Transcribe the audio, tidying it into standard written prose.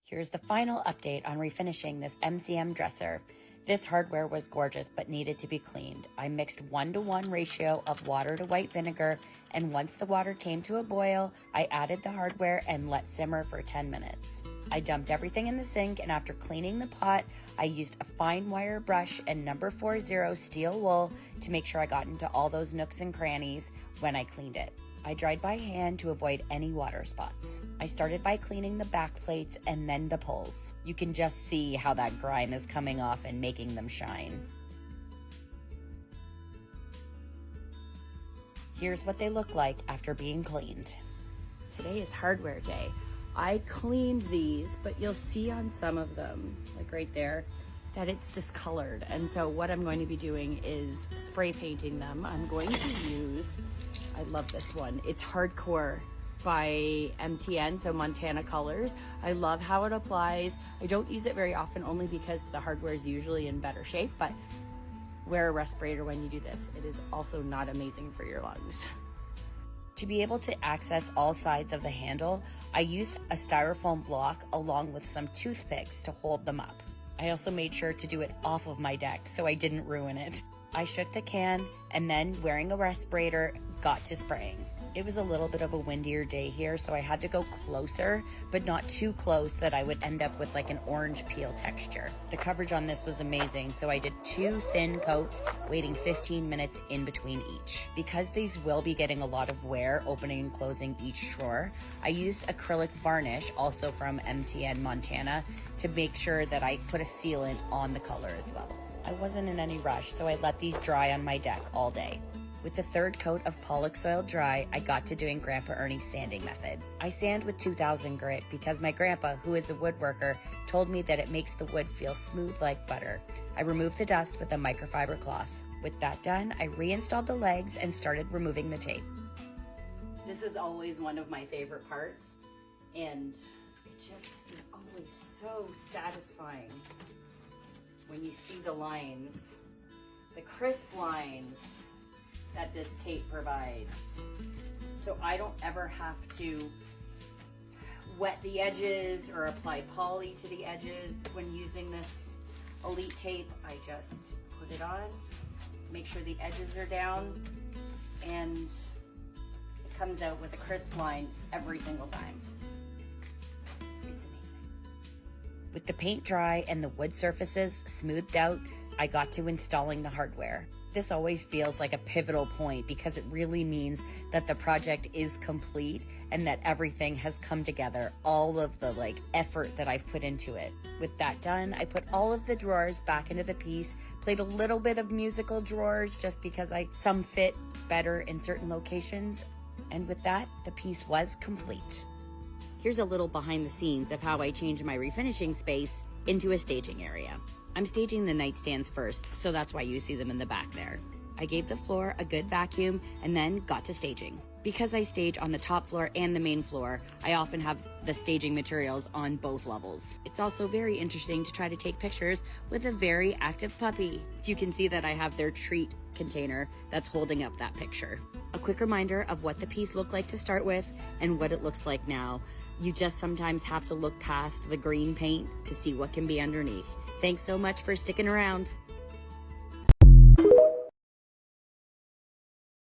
Here's the final update on refinishing this MCM dresser. This hardware was gorgeous but needed to be cleaned. I mixed 1-to-1 ratio of water to white vinegar, and once the water came to a boil, I added the hardware and let simmer for 10 minutes. I dumped everything in the sink, and after cleaning the pot, I used a fine wire brush and number 40 steel wool to make sure I got into all those nooks and crannies when I cleaned it. I dried by hand to avoid any water spots. I started by cleaning the back plates and then the pulls. You can just see how that grime is coming off and making them shine. Here's what they look like after being cleaned. Today is hardware day. I cleaned these, but you'll see on some of them, like right there, that it's discolored. And so what I'm going to be doing is spray painting them. I'm going to use, I love this one. It's Hardcore by MTN, so Montana colors. I love how it applies. I don't use it very often only because the hardware is usually in better shape, but wear a respirator when you do this. It is also not amazing for your lungs. To be able to access all sides of the handle, I used a styrofoam block along with some toothpicks to hold them up. I also made sure to do it off of my deck so I didn't ruin it. I shook the can and then, wearing a respirator, got to spraying. It was a little bit of a windier day here, so I had to go closer, but not too close that I would end up with like an orange peel texture. The coverage on this was amazing, so I did 2 thin coats, waiting 15 minutes in between each. Because these will be getting a lot of wear opening and closing each drawer, I used acrylic varnish, also from MTN Montana, to make sure that I put a sealant on the color as well. I wasn't in any rush, so I let these dry on my deck all day. With the 3rd coat of Pollock soil dry, I got to doing Grandpa Ernie's sanding method. I sand with 2000 grit because my grandpa, who is a woodworker, told me that it makes the wood feel smooth like butter. I removed the dust with a microfiber cloth. With that done, I reinstalled the legs and started removing the tape. This is always one of my favorite parts, and it just is always so satisfying when you see the lines, the crisp lines that this tape provides. So I don't ever have to wet the edges or apply poly to the edges when using this Elite tape. I just put it on, make sure the edges are down, and it comes out with a crisp line every single time. It's amazing. With the paint dry and the wood surfaces smoothed out, I got to installing the hardware. This always feels like a pivotal point because it really means that the project is complete and that everything has come together, all of the effort that I've put into it. With that done, I put all of the drawers back into the piece, played a little bit of musical drawers just because some fit better in certain locations. And with that, the piece was complete. Here's a little behind the scenes of how I changed my refinishing space into a staging area. I'm staging the nightstands first, so that's why you see them in the back there. I gave the floor a good vacuum and then got to staging. Because I stage on the top floor and the main floor, I often have the staging materials on both levels. It's also very interesting to try to take pictures with a very active puppy. You can see that I have their treat container that's holding up that picture. A quick reminder of what the piece looked like to start with and what it looks like now. You just sometimes have to look past the green paint to see what can be underneath. Thanks so much for sticking around.